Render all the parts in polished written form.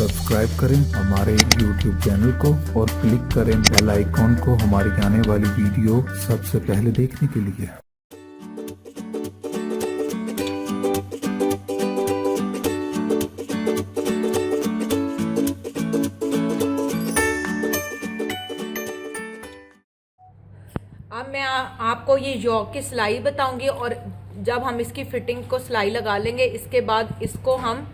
Subscribe करें हमारे YouTube channel को और क्लिक करें बेल आइकॉन को हमारी आने वाली वीडियो सबसे पहले देखने के लिए। अब मैं आपको ये योक की सिलाई बताऊंगी और जब हम इसकी फिटिंग को सिलाई लगा लेंगे इसके बाद इसको हम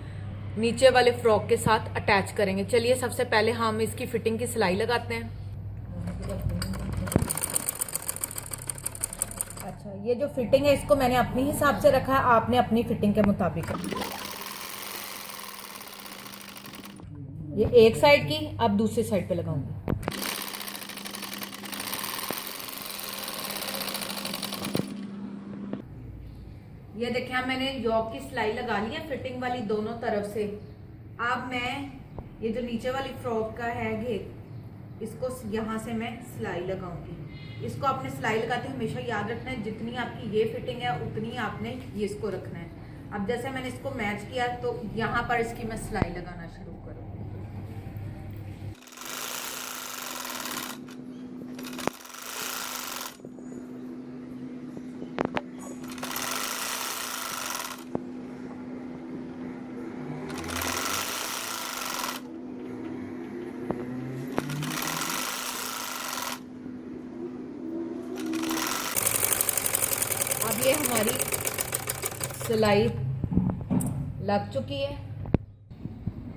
नीचे वाले फ्रॉक के साथ अटैच करेंगे। चलिए सबसे पहले हम इसकी फिटिंग की सिलाई लगाते हैं। अच्छा, ये जो फिटिंग है इसको मैंने अपने हिसाब से रखा है, आपने अपनी फिटिंग के मुताबिक। ये एक साइड की, अब दूसरी साइड पे लगाऊंगी। ये देखिए मैंने योक की सिलाई लगा ली है फिटिंग वाली दोनों तरफ से। अब मैं ये जो नीचे वाली फ्रॉक का है घेर, इसको यहाँ से मैं सिलाई लगाऊंगी। इसको आपने सिलाई लगाते हमेशा याद रखना है जितनी आपकी ये फिटिंग है उतनी आपने ये इसको रखना है। अब जैसे मैंने इसको मैच किया तो यहाँ पर इसकी मैं सिलाई लगाना शुरू करूँगी। अब ये हमारी सिलाई लग चुकी है।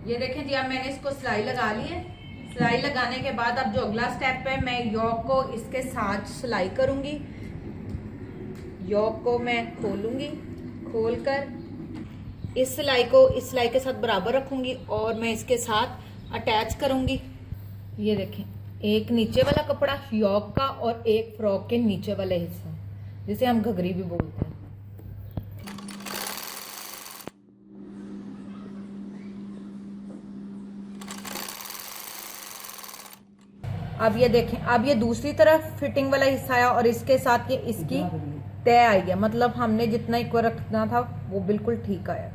ये देखें जी, अब मैंने इसको सिलाई लगा ली है। सिलाई लगाने के बाद अब जो अगला स्टेप है, मैं योक को इसके साथ सिलाई करूंगी। योक को मैं खोलूंगी, खोलकर इस सिलाई को इस सिलाई के साथ बराबर रखूंगी और मैं इसके साथ अटैच करूंगी। ये देखें, एक नीचे वाला कपड़ा योक का और एक फ्रॉक के नीचे वाले हिस्सा, जिसे हम घघरी भी बोलते हैं। अब ये देखें, अब ये दूसरी तरफ फिटिंग वाला हिस्सा है और इसके साथ ये इसकी तय आई है, मतलब हमने जितना इक्वल रखना था वो बिल्कुल ठीक आया।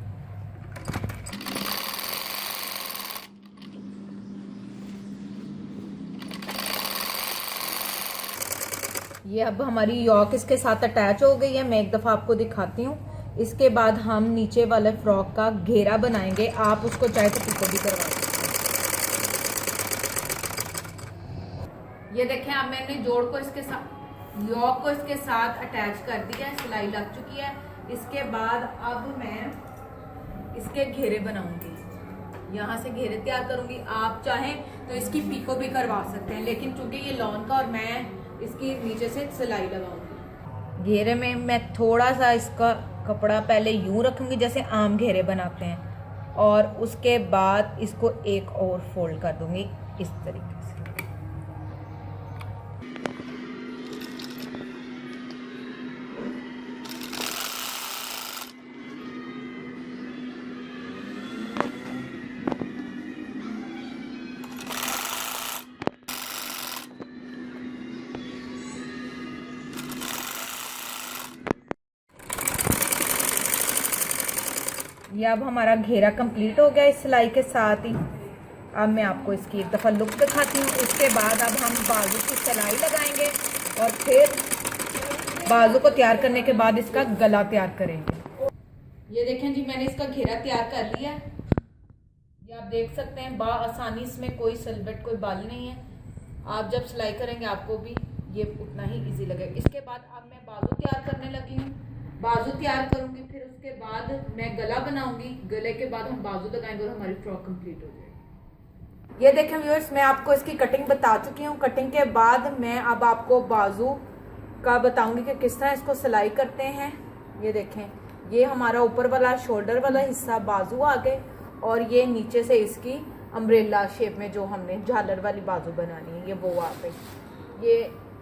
ये अब हमारी योक इसके साथ अटैच हो गई है। मैं एक दफ़ा आपको दिखाती हूँ। इसके बाद हम नीचे वाले फ्रॉक का घेरा बनाएंगे। आप उसको चाहे तो पिको भी करवा सकते हैं। ये देखें, अब मैंने जोड़ को इसके साथ योक को इसके साथ अटैच कर दिया है, सिलाई लग चुकी है। इसके बाद अब मैं इसके घेरे बनाऊंगी, यहाँ से घेरे तैयार करूंगी। आप चाहें तो इसकी पिको भी करवा सकते हैं, लेकिन चूंकि ये लॉन का और मैं इसकी नीचे से सिलाई लगाऊंगी। घेरे में मैं थोड़ा सा इसका कपड़ा पहले यूं रखूंगी जैसे आम घेरे बनाते हैं, और उसके बाद इसको एक और फोल्ड कर दूंगी इस तरीके से। ये अब हमारा घेरा कंप्लीट हो गया इस सिलाई के साथ ही। अब मैं आपको इसकी एक दफ़ा लुक दिखाती हूँ। उसके बाद अब हम बाजू की सिलाई लगाएंगे और फिर बाजू को तैयार करने के बाद इसका गला तैयार करेंगे। ये देखें जी, मैंने इसका घेरा तैयार कर लिया। ये आप देख सकते हैं आसानी, इसमें कोई सलबट कोई बाल नहीं है। आप जब सिलाई करेंगे आपको भी ये उतना ही ईजी लगेगा। इसके बाद अब मैं बाजू तैयार करने लगी हूँ। बाजू तैयार करूंगी, फिर उसके बाद मैं गला बनाऊंगी। गले के बाद हम बाजू लगाएंगे और हमारी फ्रॉक कंप्लीट हो जाएगी। ये देखें व्यूअर्स, मैं आपको इसकी कटिंग बता चुकी हूँ। कटिंग के बाद मैं अब आपको बाजू का बताऊंगी कि किस तरह इसको सिलाई करते हैं। ये देखें, ये हमारा ऊपर वाला शोल्डर वाला हिस्सा बाजू आ गए और ये नीचे से इसकी अम्ब्रेला शेप में जो हमने झालर वाली बाजू बनानी है ये वो आ गई। ये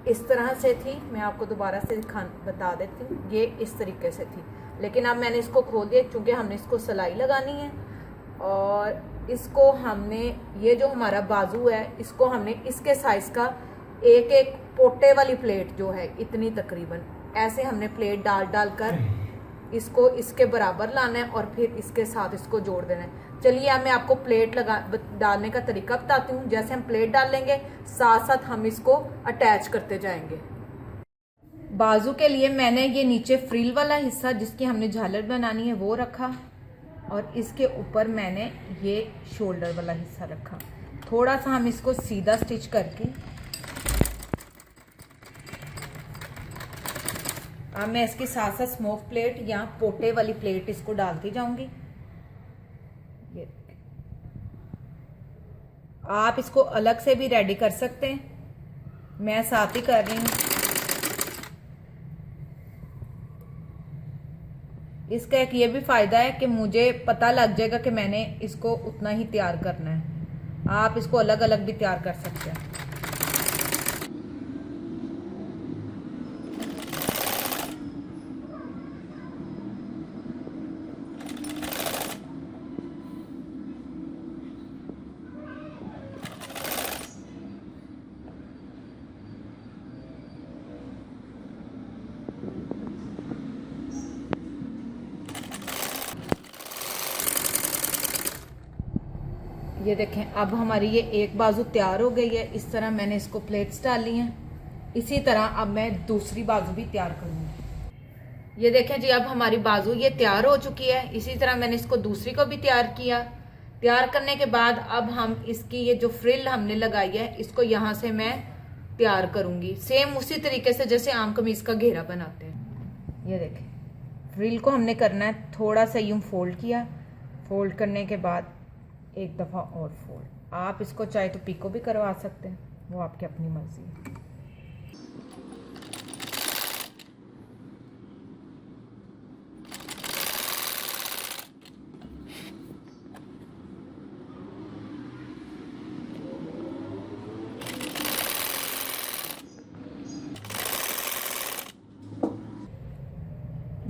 इस तरह से थी, मैं आपको दोबारा से बता देती हूँ। ये इस तरीके से थी, लेकिन अब मैंने इसको खोल दिया क्योंकि हमने इसको सिलाई लगानी है। और इसको हमने, ये जो हमारा बाजू है इसको हमने इसके साइज का एक एक पोटे वाली प्लेट जो है इतनी तकरीबन ऐसे हमने प्लेट डाल डाल कर इसको इसके बराबर लाना है और फिर इसके साथ इसको जोड़ देना है। चलिए अब मैं आपको प्लेट डालने का तरीका बताती हूँ। जैसे हम प्लेट डालेंगे साथ साथ हम इसको अटैच करते जाएंगे। बाजू के लिए मैंने ये नीचे फ्रिल वाला हिस्सा जिसकी हमने झालर बनानी है वो रखा और इसके ऊपर मैंने ये शोल्डर वाला हिस्सा रखा। थोड़ा सा हम इसको सीधा स्टिच करके अब मैं इसके साथ साथ स्मोक प्लेट या पोटे वाली प्लेट इसको डालती जाऊंगी। ये आप इसको अलग से भी रेडी कर सकते हैं, मैं साथ ही कर रही हूँ। इसका एक ये भी फायदा है कि मुझे पता लग जाएगा कि मैंने इसको उतना ही तैयार करना है। आप इसको अलग अलग भी तैयार कर सकते हैं। ये देखें अब हमारी ये एक बाजू तैयार हो गई है। इस तरह मैंने इसको प्लेट्स डाली हैं। इसी तरह अब मैं दूसरी बाजू भी तैयार करूँगी। ये देखें जी अब हमारी बाजू ये तैयार हो चुकी है। इसी तरह मैंने इसको दूसरी को भी तैयार किया। तैयार करने के बाद अब हम इसकी ये जो फ्रिल हमने लगाई है इसको यहाँ से मैं तैयार करूँगी सेम उसी तरीके से जैसे आम कमीज का घेरा बनाते हैं। ये देखें फ्रिल को हमने करना है, थोड़ा सा यूँ फोल्ड किया, फोल्ड करने के बाद एक दफ़ा और फोल्ड। आप इसको चाहे तो पिको भी करवा सकते हैं, वो आपकी अपनी मर्जी है।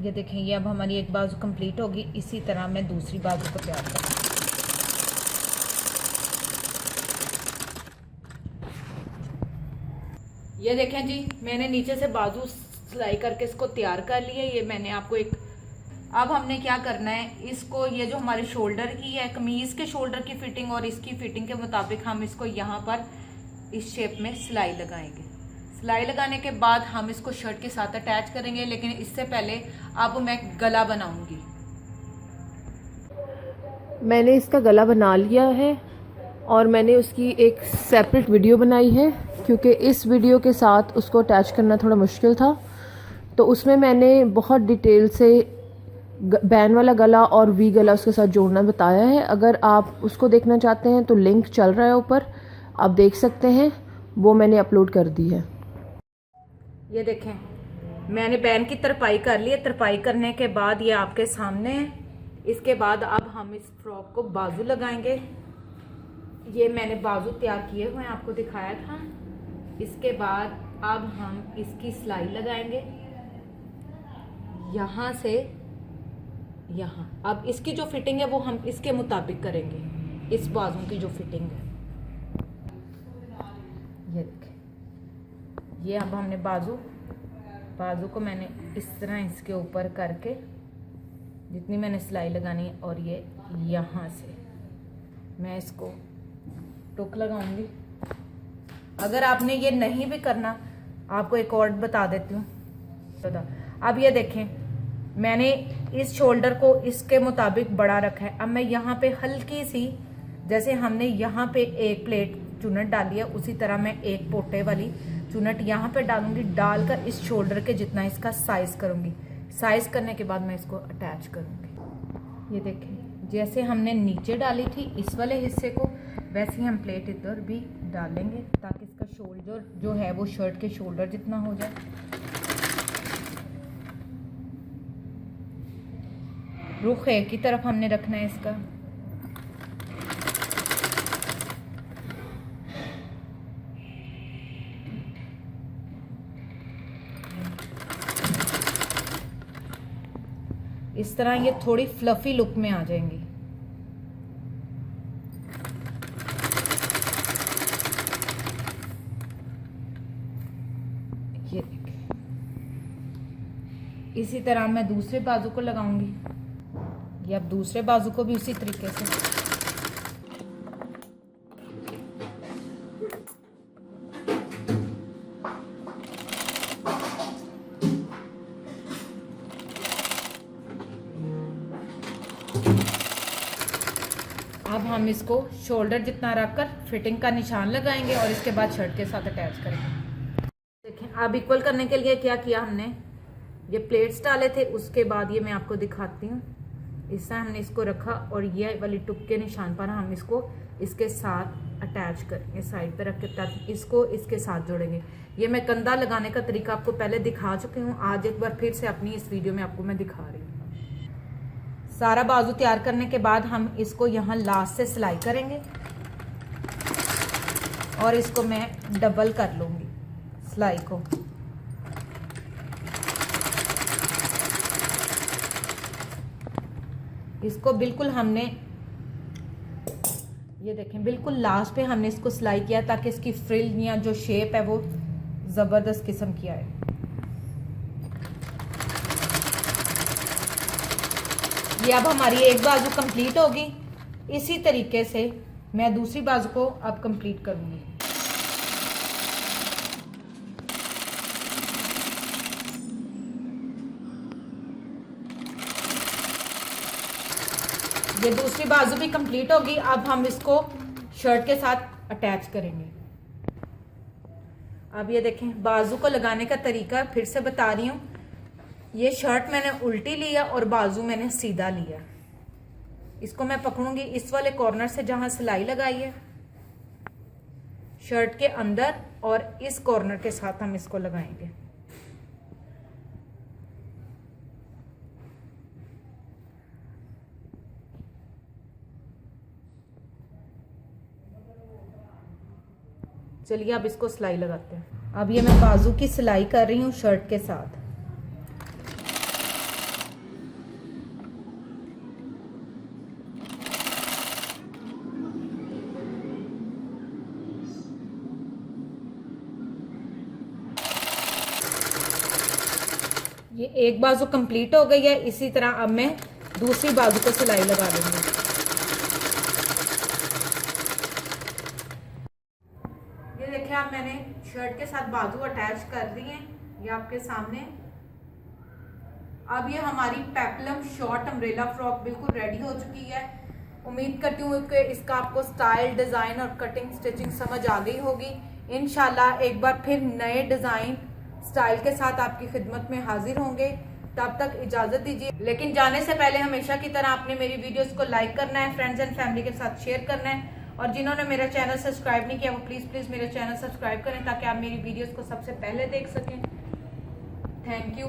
ये देखें ये अब हमारी एक बाजू कंप्लीट होगी। इसी तरह मैं दूसरी बाजू को तैयार करूँगी। ये देखें जी मैंने नीचे से बाजू सिलाई करके इसको तैयार कर लिया। ये मैंने आपको एक अब हमने क्या करना है इसको ये जो हमारे शोल्डर की है कमीज के शोल्डर की फिटिंग और इसकी फिटिंग के मुताबिक हम इसको यहाँ पर इस शेप में सिलाई लगाएंगे। सिलाई लगाने के बाद हम इसको शर्ट के साथ अटैच करेंगे, लेकिन इससे पहले अब मैं गला बनाऊंगी। मैंने इसका गला बना लिया है और मैंने उसकी एक सेपरेट वीडियो बनाई है क्योंकि इस वीडियो के साथ उसको अटैच करना थोड़ा मुश्किल था। तो उसमें मैंने बहुत डिटेल से बैन वाला गला और वी गला उसके साथ जोड़ना बताया है। अगर आप उसको देखना चाहते हैं तो लिंक चल रहा है ऊपर, आप देख सकते हैं, वो मैंने अपलोड कर दी है। ये देखें मैंने बैन की तरपाई कर ली है। तरपाई करने के बाद ये आपके सामने है। इसके बाद अब हम इस फ्रॉक को बाजू लगाएंगे। ये मैंने बाजू तैयार किए हुए हैं, आपको दिखाया था। इसके बाद अब हम इसकी सिलाई लगाएंगे यहाँ से यहाँ। अब इसकी जो फिटिंग है वो हम इसके मुताबिक करेंगे, इस बाजू की जो फिटिंग है। ये देखें ये अब हमने बाजू को मैंने इस तरह इसके ऊपर करके जितनी मैंने सिलाई लगानी है और ये यहाँ से मैं इसको टुक लगाऊंगी। अगर आपने ये नहीं भी करना आपको एक और बता देती हूँ। अब ये देखें मैंने इस शोल्डर को इसके मुताबिक बड़ा रखा है। अब मैं यहाँ पे हल्की सी जैसे हमने यहाँ पे एक प्लेट चुनट डाली है उसी तरह मैं एक पोटे वाली चुनट यहाँ पे डालूंगी। डालकर इस शोल्डर के जितना इसका साइज करूँगी। साइज करने के बाद मैं इसको अटैच करूँगी। ये देखें जैसे हमने नीचे डाली थी इस वाले हिस्से को वैसे ही हम प्लेट इधर भी डालेंगे ताकि इसका शोल्डर जो है वो शर्ट के शोल्डर जितना हो जाए। रुख एक की तरफ हमने रखना है इसका। इस तरह ये थोड़ी फ्लफी लुक में आ जाएंगी। ये इसी तरह मैं दूसरे बाजू को लगाऊंगी। ये अब दूसरे बाजू को भी उसी तरीके से। अब हम इसको शोल्डर जितना रखकर फिटिंग का निशान लगाएंगे और इसके बाद शर्ट के साथ अटैच करेंगे। देखें, अब इक्वल करने के लिए क्या किया हमने, ये प्लेट्स डाले थे, उसके बाद ये मैं आपको दिखाती हूँ। इससे हमने इसको रखा और ये वाली टुक के निशान पर हम इसको इसके साथ अटैच करेंगे, साइड पे रख के इसको इसके साथ जोड़ेंगे। ये मैं कंधा लगाने का तरीका आपको पहले दिखा चुकी हूँ, आज एक बार फिर से अपनी इस वीडियो में आपको मैं दिखा रही हूँ। सारा बाजू तैयार करने के बाद हम इसको यहाँ लास्ट से सिलाई करेंगे और इसको मैं डबल कर लूंगी सिलाई को। इसको बिल्कुल हमने, ये देखें, बिल्कुल लास्ट पे हमने इसको सिलाई किया ताकि इसकी फ्रिल या जो शेप है वो जबरदस्त किस्म की आए। ये अब हमारी एक बाजू कंप्लीट होगी। इसी तरीके से मैं दूसरी बाजू को अब कंप्लीट करूंगी। ये दूसरी बाजू भी कंप्लीट होगी। अब हम इसको शर्ट के साथ अटैच करेंगे। अब ये देखें, बाजू को लगाने का तरीका फिर से बता रही हूँ। ये शर्ट मैंने उल्टी लिया और बाजू मैंने सीधा लिया। इसको मैं पकड़ूंगी इस वाले कॉर्नर से जहां सिलाई लगाई है शर्ट के अंदर, और इस कॉर्नर के साथ हम इसको लगाएंगे। चलिए अब इसको सिलाई लगाते हैं। अब ये मैं बाजू की सिलाई कर रही हूँ शर्ट के साथ। ये एक बाजू कंप्लीट हो गई है। इसी तरह अब मैं दूसरी बाजू को सिलाई लगा दूंगी। ये देखिए, अब मैंने शर्ट के साथ बाजू अटैच कर दी है, ये आपके सामने। अब ये हमारी पेप्लम शॉर्ट अम्ब्रेला फ्रॉक बिल्कुल रेडी हो चुकी है। उम्मीद करती हूँ कि इसका आपको स्टाइल, डिजाइन और कटिंग स्टिचिंग समझ आ गई होगी। इंशाल्लाह एक बार फिर नए डिजाइन स्टाइल के साथ आपकी खिदमत में हाजिर होंगे। तब तक इजाजत दीजिए, लेकिन जाने से पहले हमेशा की तरह आपने मेरी वीडियोस को लाइक करना है, फ्रेंड्स एंड फैमिली के साथ शेयर करना है, और जिन्होंने मेरा चैनल सब्सक्राइब नहीं किया वो प्लीज मेरा चैनल सब्सक्राइब करें ताकि आप मेरी वीडियोस को सबसे पहले देख सकें। Thank you.